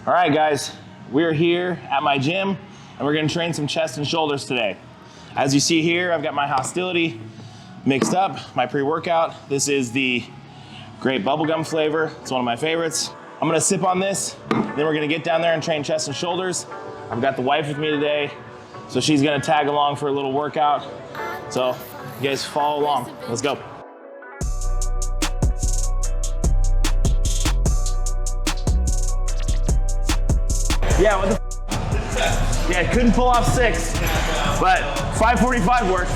All right, guys, we're here at my gym and we're gonna train some chest and shoulders today. As you see here, I've got my HOSSTILITY mixed up, my pre-workout. This is the grape bubblegum flavor. It's one of my favorites. I'm gonna sip on this, then we're gonna get down there and train chest and shoulders. I've got the wife with me today, so she's gonna tag along for a little workout. So you guys follow along, let's go. Yeah, what the yeah, couldn't pull off 6, but 5:45 worked.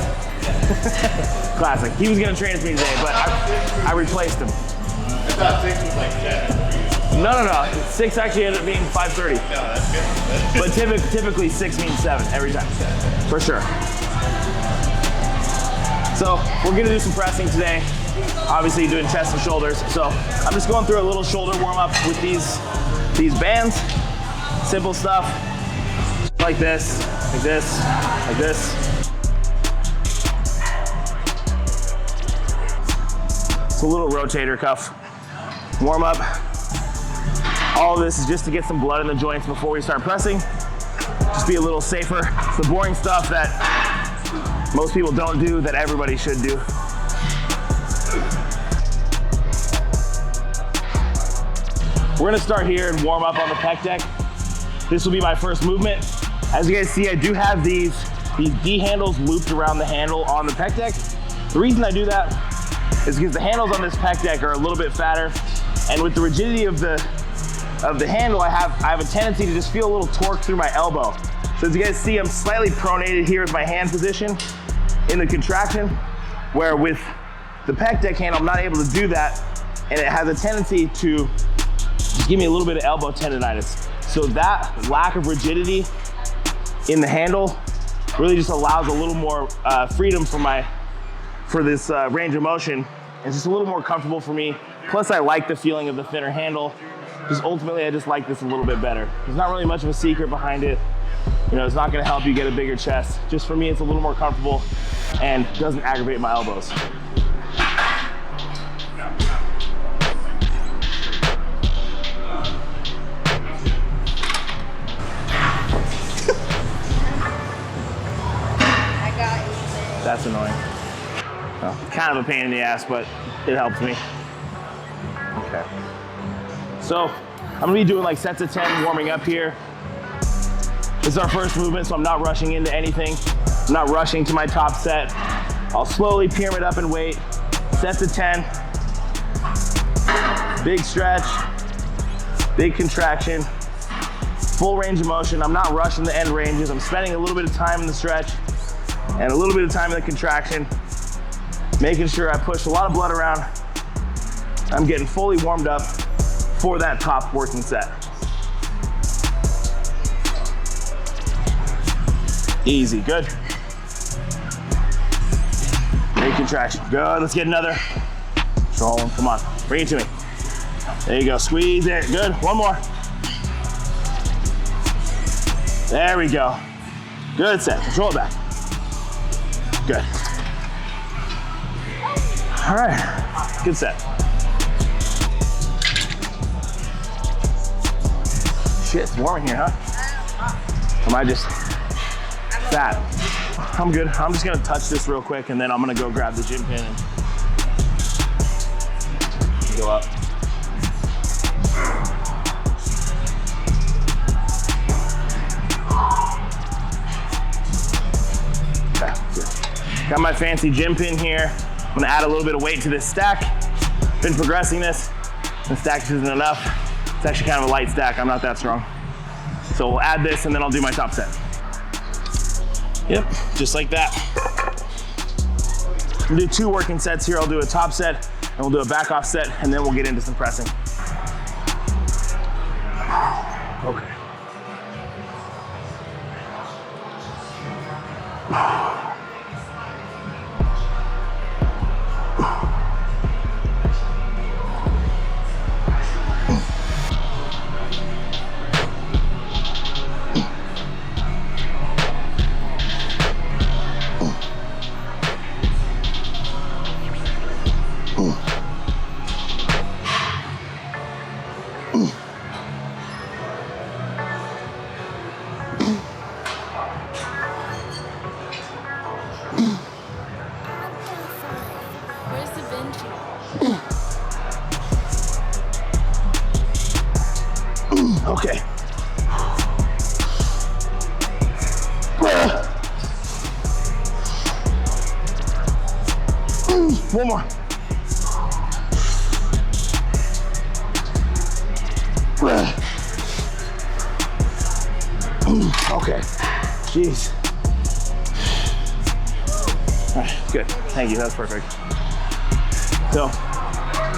Classic. He was gonna train with me today, but I replaced him. I thought 6 was like 7. No. 6 actually ended up being 5:30. No, that's good. But typically 6 means 7 every time, for sure. So we're gonna do some pressing today. Obviously doing chest and shoulders. So I'm just going through a little shoulder warm up with these bands. Simple stuff, like this, like this, like this. It's a little rotator cuff warm up. All of this is just to get some blood in the joints before we start pressing. Just be a little safer. It's the boring stuff that most people don't do that everybody should do. We're gonna start here and warm up on the pec deck. This will be my first movement. As you guys see, I do have these D handles looped around the handle on the pec deck. The reason I do that is because the handles on this pec deck are a little bit fatter, and with the rigidity of the handle, I have a tendency to just feel a little torque through my elbow. So as you guys see, I'm slightly pronated here with my hand position in the contraction, where with the pec deck handle, I'm not able to do that, and it has a tendency to just give me a little bit of elbow tendonitis. So that lack of rigidity in the handle really just allows a little more freedom for this range of motion. It's just a little more comfortable for me. Plus I like the feeling of the thinner handle. Just ultimately, I just like this a little bit better. There's not really much of a secret behind it. You know, it's not gonna help you get a bigger chest. Just for me, it's a little more comfortable and doesn't aggravate my elbows. That's annoying. Well, kind of a pain in the ass, but it helps me. Okay. So I'm gonna be doing like sets of 10 warming up here. This is our first movement, so I'm not rushing into anything. I'm not rushing to my top set. I'll slowly pyramid up in weight. Sets of 10. Big stretch, big contraction, full range of motion. I'm not rushing the end ranges. I'm spending a little bit of time in the stretch and a little bit of time in the contraction, making sure I push a lot of blood around. I'm getting fully warmed up for that top working set. Easy, good. Big contraction, good, let's get another. Control, come on, bring it to me. There you go, squeeze it, good, one more. There we go. Good set, control it back. Good. All right, good set. Shit, it's warm in here, huh? Am I just fat? I'm good. I'm just gonna touch this real quick and then I'm gonna go grab the gym pin and go up. Got my fancy gym pin here. I'm gonna add a little bit of weight to this stack. Been progressing this. The stack isn't enough. It's actually kind of a light stack. I'm not that strong. So we'll add this and then I'll do my top set. Yep, just like that. We'll do 2 working sets here. I'll do a top set and we'll do a back off set and then we'll get into some pressing. Okay. Okay. One more. Okay. Jeez. All right, good. Thank you. That's perfect. So,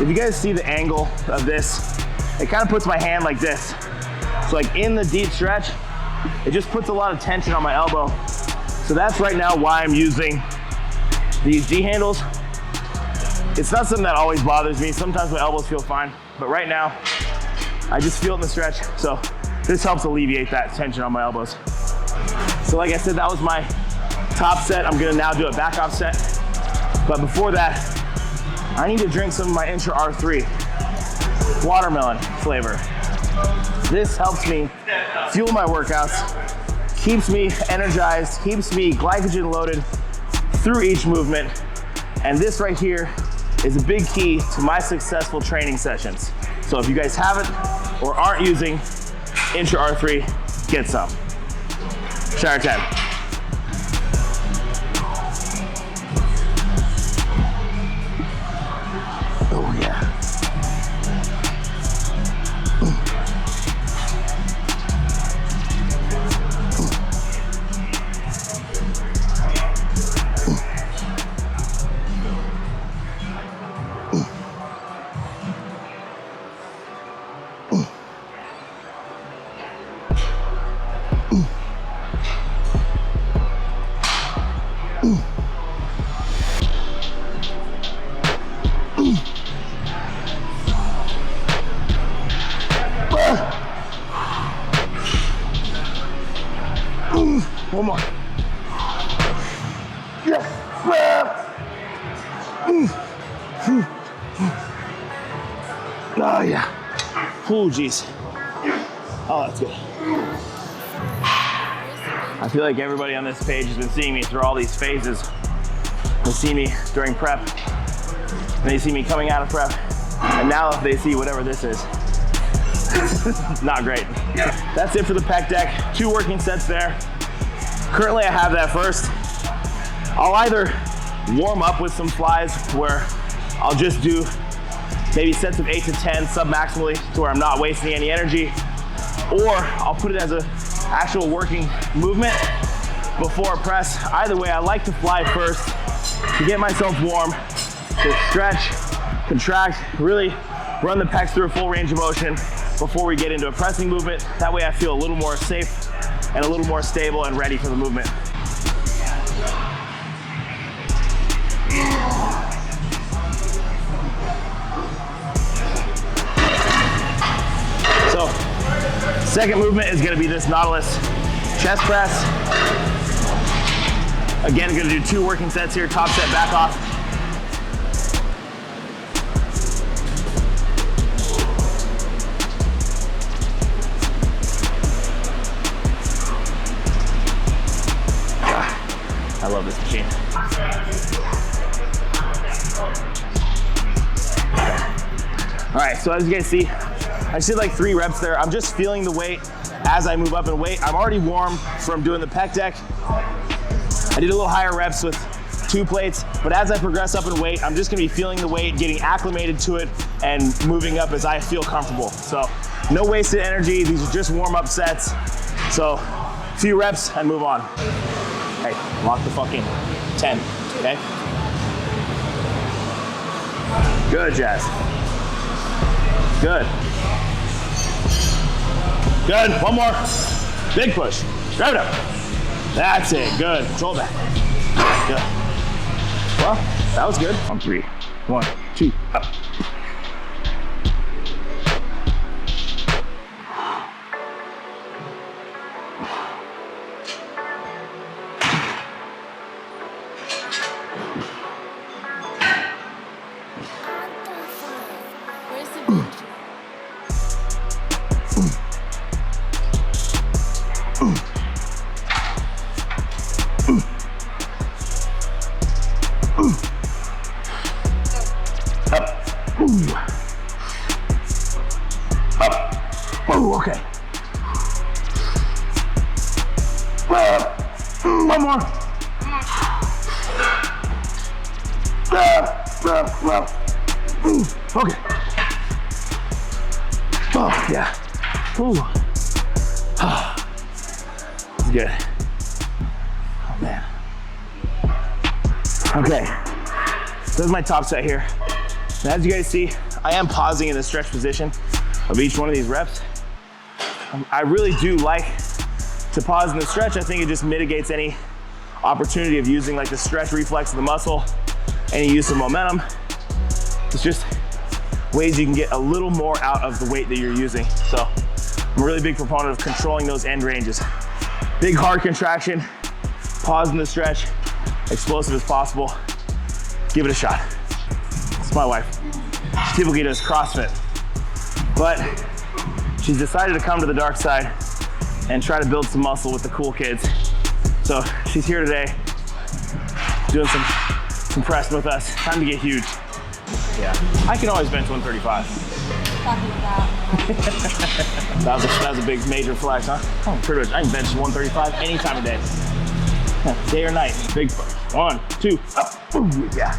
if you guys see the angle of this, it kind of puts my hand like this. So like in the deep stretch, it just puts a lot of tension on my elbow. So that's right now why I'm using these D handles. It's not something that always bothers me. Sometimes my elbows feel fine, but right now, I just feel it in the stretch. So this helps alleviate that tension on my elbows. So like I said, that was my top set. I'm gonna now do a back off set. But before that, I need to drink some of my Intra R3 watermelon flavor. This helps me fuel my workouts, keeps me energized, keeps me glycogen loaded through each movement. And this right here is a big key to my successful training sessions. So if you guys haven't or aren't using Intra R3, get some. Shower 10. Oh yeah. One more. Yes. Oh yeah. Oh geez. Oh, that's good. I feel like everybody on this page has been seeing me through all these phases. They see me during prep, and they see me coming out of prep, and now they see whatever this is. Not great. That's it for the pec deck. 2 working sets there. Currently I have that first. I'll either warm up with some flies where I'll just do maybe sets of 8 to 10 sub-maximally to where I'm not wasting any energy, or I'll put it as an actual working movement before a press. Either way, I like to fly first to get myself warm, to stretch, contract, really run the pecs through a full range of motion before we get into a pressing movement. That way I feel a little more safe and a little more stable and ready for the movement. So, second movement is gonna be this Nautilus chest press. Again, I'm gonna do 2 working sets here, top set, back off. I love this machine. All right, so as you guys see, I just did like 3 reps there. I'm just feeling the weight as I move up in weight. I'm already warm from doing the pec deck. I did a little higher reps with 2 plates, but as I progress up in weight, I'm just gonna be feeling the weight, getting acclimated to it, and moving up as I feel comfortable. So no wasted energy. These are just warm-up sets. So a few reps and move on. Hey, lock the fucking 10, okay? Good, Jazz. Good. Good, one more. Big push, drive it up. That's it, good, control back. Good. Well, that was good. On 3, 1, 2, up. One more. Okay. Oh, yeah. Ooh. It's good. Oh, man. Okay. So this is my top set here. And as you guys see, I am pausing in the stretch position of each one of these reps. I really do like to pause in the stretch. I think it just mitigates any opportunity of using like the stretch reflex of the muscle, any use of momentum. It's just ways you can get a little more out of the weight that you're using. So I'm a really big proponent of controlling those end ranges. Big hard contraction, pause in the stretch, explosive as possible. Give it a shot. It's my wife. She typically does CrossFit, but she's decided to come to the dark side and try to build some muscle with the cool kids. So she's here today doing some press with us. Time to get huge. Yeah, I can always bench 135. That was a big major flex, huh? Oh, pretty much. I can bench 135 any time of day. Day or night. Big 1, 2, up. Ooh, yeah.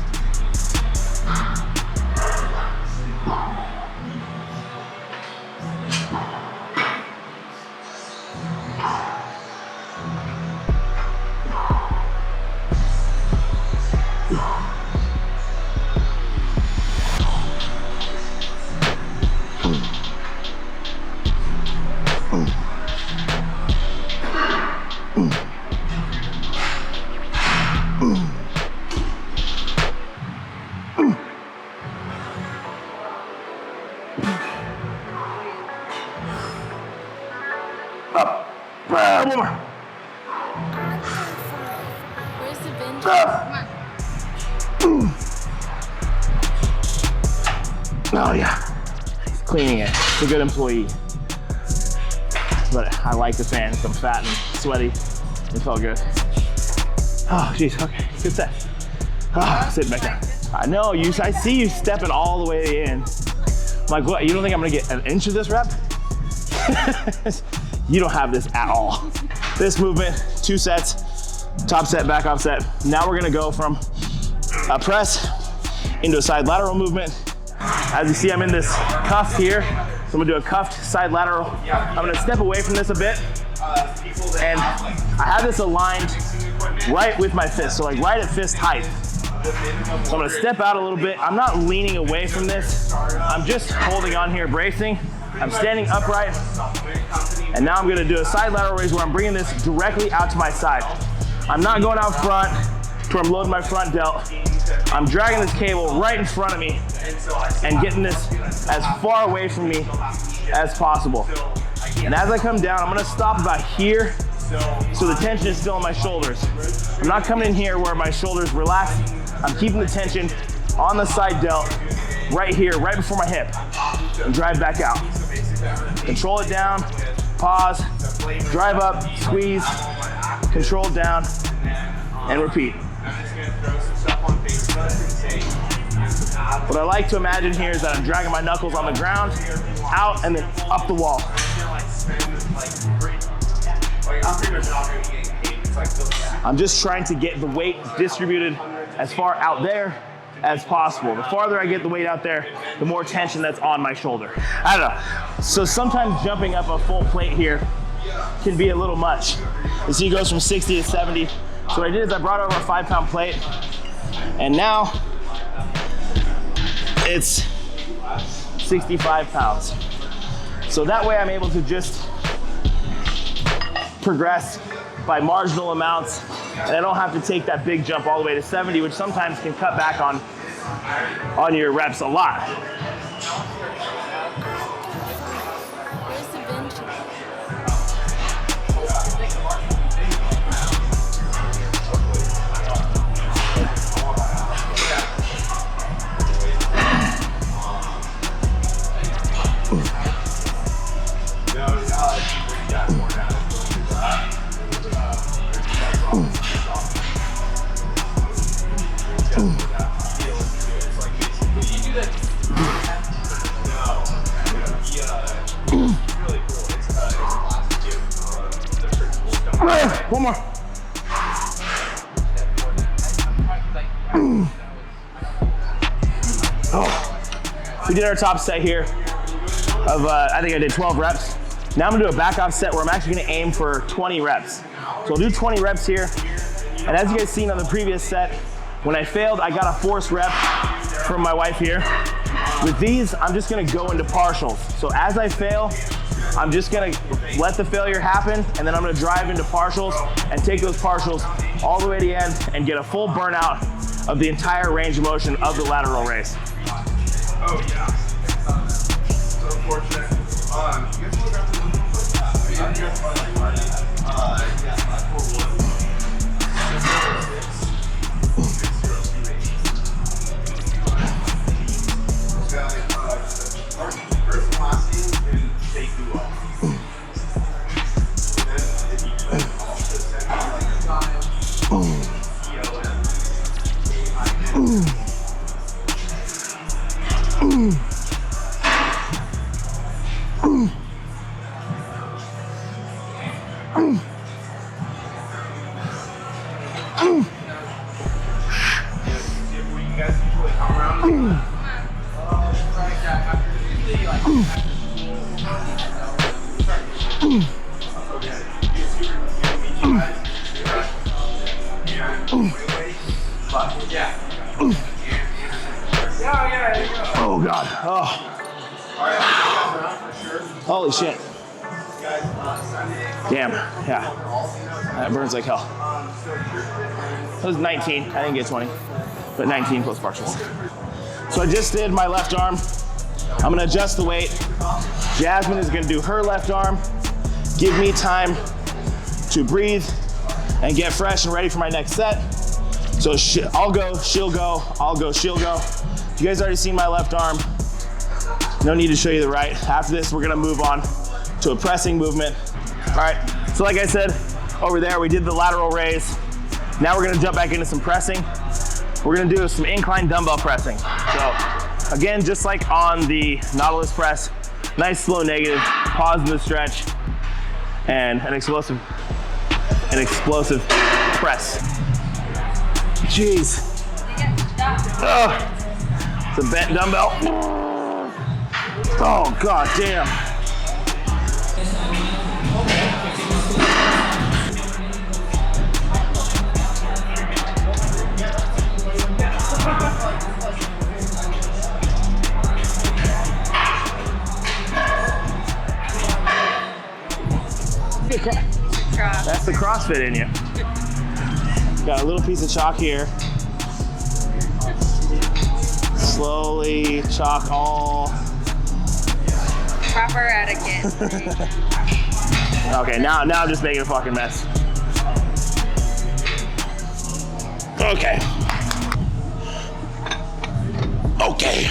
One more. Where's the bench? Oh yeah, he's cleaning it. He's a good employee. But I like the fans. I'm fat and sweaty. It felt good. Oh geez, okay, good set. Oh, sit back down. I know, I see you stepping all the way in. I'm like, what, you don't think I'm gonna get an inch of this rep? You don't have this at all. This movement, 2 sets, top set, back off set. Now we're gonna go from a press into a side lateral movement. As you see, I'm in this cuff here. So I'm gonna do a cuffed side lateral. I'm gonna step away from this a bit. And I have this aligned right with my fist, so like right at fist height. So I'm gonna step out a little bit. I'm not leaning away from this. I'm just holding on here, bracing. I'm standing upright. And now I'm gonna do a side lateral raise where I'm bringing this directly out to my side. I'm not going out front to where I'm loading my front delt. I'm dragging this cable right in front of me and getting this as far away from me as possible. And as I come down, I'm gonna stop about here so the tension is still on my shoulders. I'm not coming in here where my shoulders relax. I'm keeping the tension on the side delt right here, right before my hip, and drive back out. Control it down, pause, drive up, squeeze, control it down, and repeat. What I like to imagine here is that I'm dragging my knuckles on the ground, out, and then up the wall. I'm just trying to get the weight distributed as far out there as possible. The farther I get the weight out there, the more tension that's on my shoulder. I don't know. So sometimes jumping up a full plate here can be a little much. You see it goes from 60 to 70. So what I did is I brought over a 5-pound plate, and now it's 65 pounds. So that way I'm able to just progress by marginal amounts, and I don't have to take that big jump all the way to 70, which sometimes can cut back on your reps a lot. Where's the bench? One more. Oh. We did our top set here of, I think I did 12 reps. Now I'm gonna do a back off set where I'm actually gonna aim for 20 reps. So I'll do 20 reps here. And as you guys seen on the previous set, when I failed, I got a forced rep from my wife here. With these, I'm just gonna go into partials. So as I fail, I'm just gonna let the failure happen, and then I'm gonna drive into partials and take those partials all the way to the end and get a full burnout of the entire range of motion of the lateral raise. Oh yeah. So fortunate. You guys look after Oh God. Oh. Holy shit. Damn. Yeah. That burns like hell. It was 19. I didn't get 20, but 19 plus partials. So I just did my left arm. I'm gonna adjust the weight. Jasmine is gonna do her left arm. Give me time to breathe and get fresh and ready for my next set. So I'll go, she'll go, I'll go, she'll go. You guys already seen my left arm. No need to show you the right. After this, we're gonna move on to a pressing movement. All right, so like I said, over there, we did the lateral raise. Now we're gonna jump back into some pressing. We're gonna do some incline dumbbell pressing. So again, just like on the Nautilus press, nice slow negative, pause in the stretch, and an explosive press. Jeez. It's a bent dumbbell. Oh, God damn. That's the CrossFit in you. Got a little piece of chalk here. Slowly chalk all. Proper etiquette. Okay, now I'm just making a fucking mess. Okay. Okay.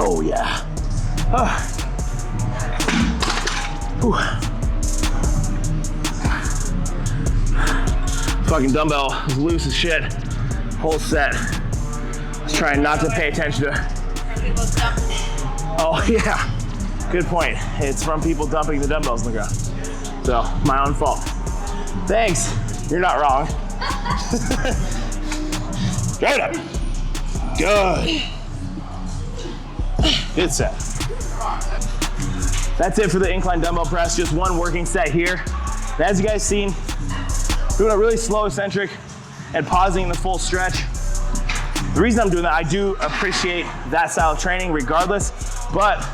Oh yeah. Fucking dumbbell is loose as shit. Whole set. Just trying not to pay attention to. Oh yeah. Good point. It's from people dumping the dumbbells in the ground. So my own fault. Thanks. You're not wrong. Straight up. Good. Good set. That's it for the incline dumbbell press. Just one working set here. And as you guys seen, doing a really slow eccentric and pausing in the full stretch. The reason I'm doing that, I do appreciate that style of training regardless, but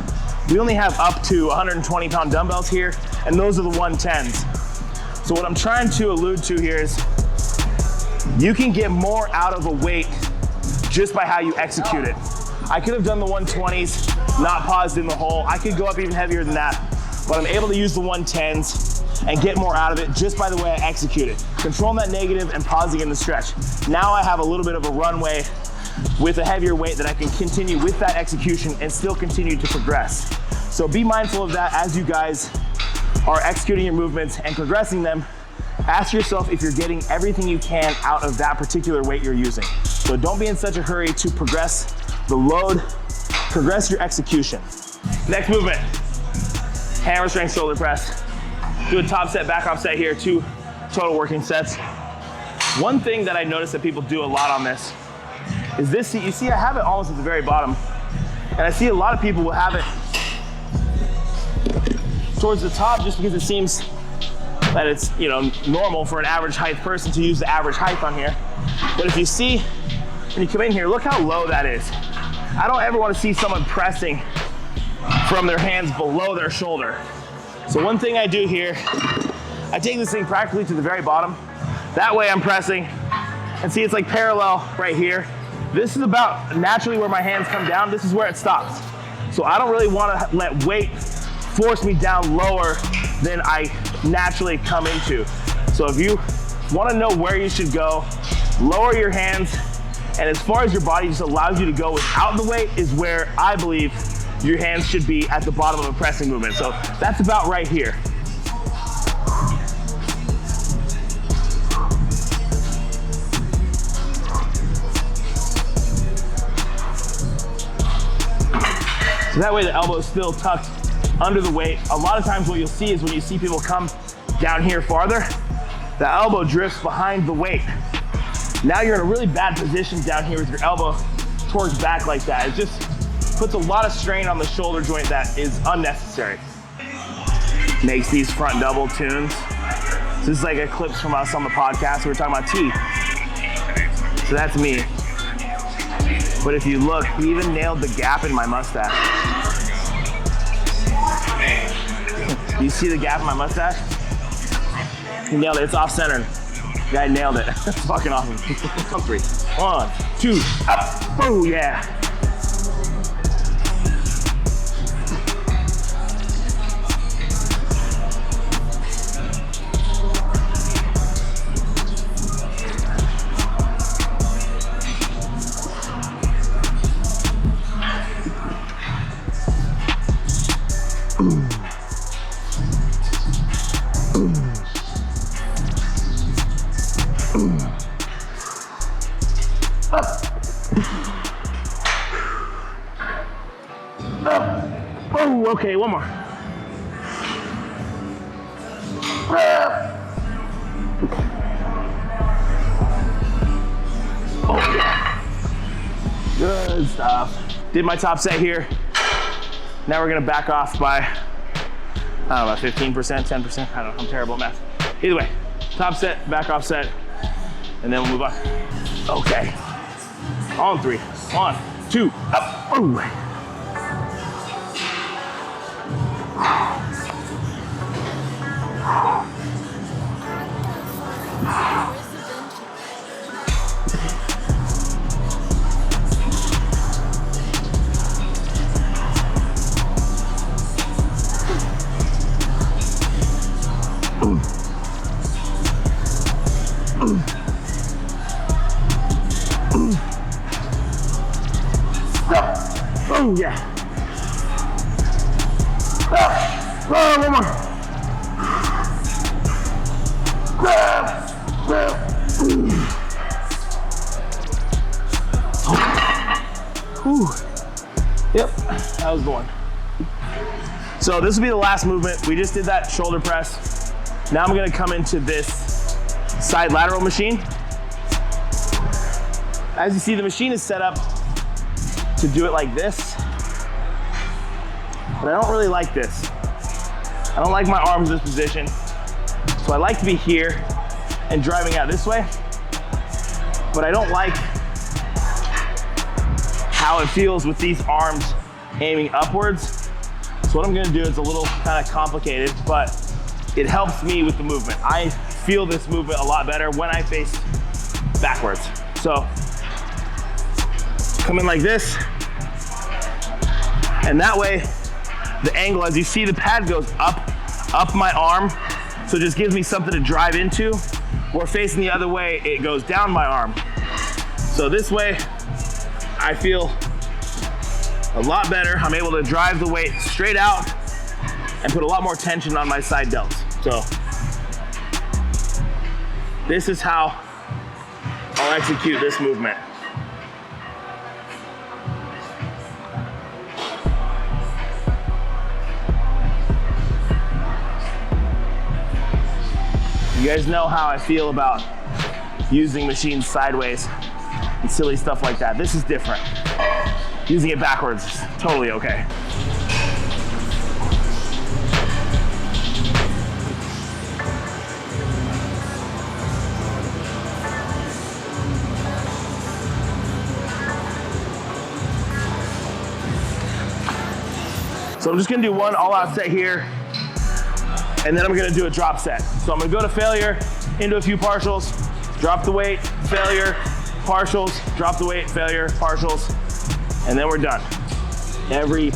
we only have up to 120-pound dumbbells here, and those are the 110s. So what I'm trying to allude to here is you can get more out of a weight just by how you execute it. I could have done the 120s, not paused in the hole. I could go up even heavier than that, but I'm able to use the 110s and get more out of it just by the way I execute it. Controlling that negative and pausing in the stretch. Now I have a little bit of a runway with a heavier weight that I can continue with that execution and still continue to progress. So be mindful of that as you guys are executing your movements and progressing them. Ask yourself if you're getting everything you can out of that particular weight you're using. So don't be in such a hurry to progress the load, progress your execution. Next movement, hammer strength shoulder press. Do a top set, back off set here, 2 total working sets. One thing that I noticed that people do a lot on this is this, you see I have it almost at the very bottom, and I see a lot of people will have it towards the top just because it seems that it's, you know, normal for an average height person to use the average height on here. But if you see, when you come in here, look how low that is. I don't ever want to see someone pressing from their hands below their shoulder. So one thing I do here, I take this thing practically to the very bottom. That way I'm pressing, and see it's like parallel right here. This is about naturally where my hands come down. This is where it stops. So I don't really want to let weight force me down lower than I naturally come into. So if you want to know where you should go, lower your hands, and as far as your body just allows you to go without the weight is where I believe your hands should be at the bottom of a pressing movement. So that's about right here. So that way the elbow is still tucked under the weight. A lot of times what you'll see is when you see people come down here farther, the elbow drifts behind the weight. Now you're in a really bad position down here with your elbow towards back like that. It just puts a lot of strain on the shoulder joint that is unnecessary. Makes these front double tunes. So this is like a clips from us on the podcast. We were talking about T. So that's me. But if you look, he even nailed the gap in my mustache. You see the gap in my mustache? He nailed it, it's off center. Guy nailed it. That's fucking awesome. Come 3. 1, 2, up. Oh yeah. Oh, okay, one more. Oh, yeah. Good stuff. Did my top set here. Now we're gonna back off by, I don't know, about 15%, 10%. I don't know, I'm terrible at math. Either way, top set, back off set, and then we'll move on. Okay. On 3. 1, 2, up. Ooh. Oh yeah. Oh, one more. Whew. Yep, that was the one. So this will be the last movement. We just did that shoulder press. Now I'm gonna come into this side lateral machine. As you see, the machine is set up to do it like this, but I don't really like this. I don't like my arms in this position, so So I like to be here and driving out this way, but I don't like how it feels with these arms aiming upwards. So what I'm gonna do is a little kind of complicated, but it helps me with the movement. I feel this movement a lot better when I face backwards. So come in like this, and that way the angle, as you see, the pad goes up my arm, so it just gives me something to drive into. Or facing the other way, it goes down my arm. So this way, I feel a lot better. I'm able to drive the weight straight out and put a lot more tension on my side delts. So this is how I'll execute this movement. You guys know how I feel about using machines sideways and silly stuff like that. This is different. Using it backwards is totally okay. So I'm just gonna do one all-out set here, and then I'm gonna do a drop set. So I'm gonna go to failure, into a few partials, drop the weight, failure, partials, drop the weight, failure, partials, and then we're done. Every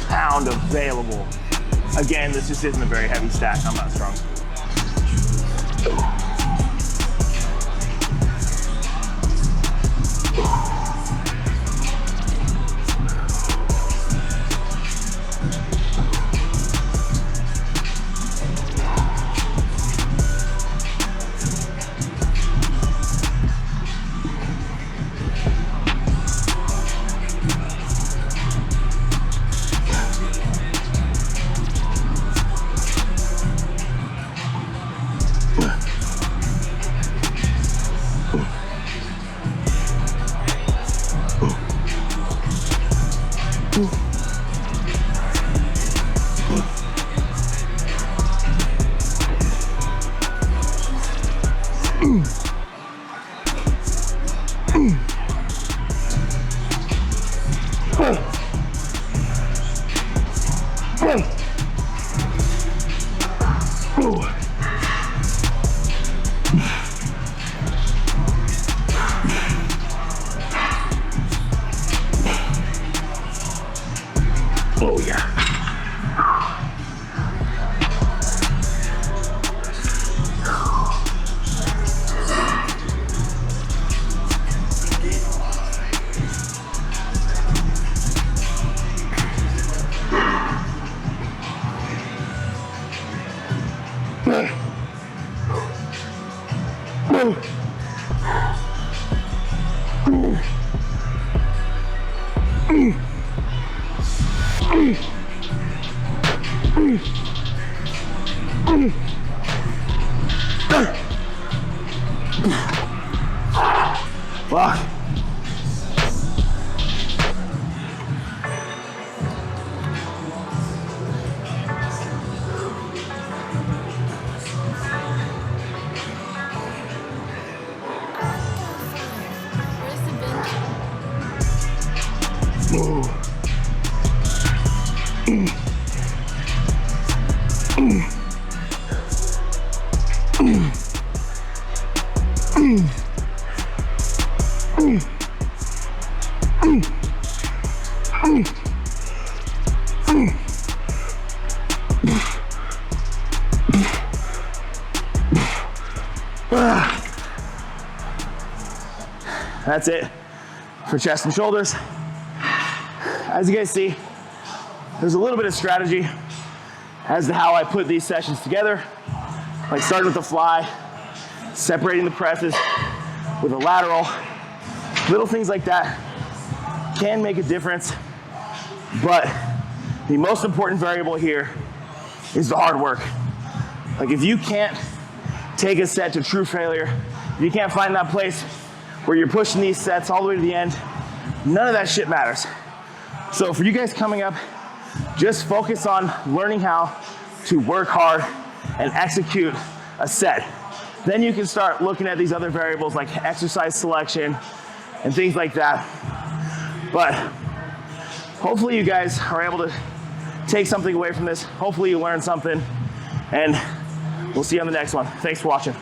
pound available. Again, this just isn't a very heavy stack. I'm not strong. Oh yeah. Fuck. Where's the bench? That's it for chest and shoulders. As you guys see, there's a little bit of strategy as to how I put these sessions together. Like starting with the fly, separating the presses with a lateral. Little things like that can make a difference, but the most important variable here is the hard work. Like if you can't take a set to true failure, if you can't find that place where you're pushing these sets all the way to the end, none of that shit matters. So for you guys coming up, just focus on learning how to work hard and execute a set. Then you can start looking at these other variables like exercise selection and things like that. But hopefully you guys are able to take something away from this. Hopefully you learned something, and we'll see you on the next one. Thanks for watching.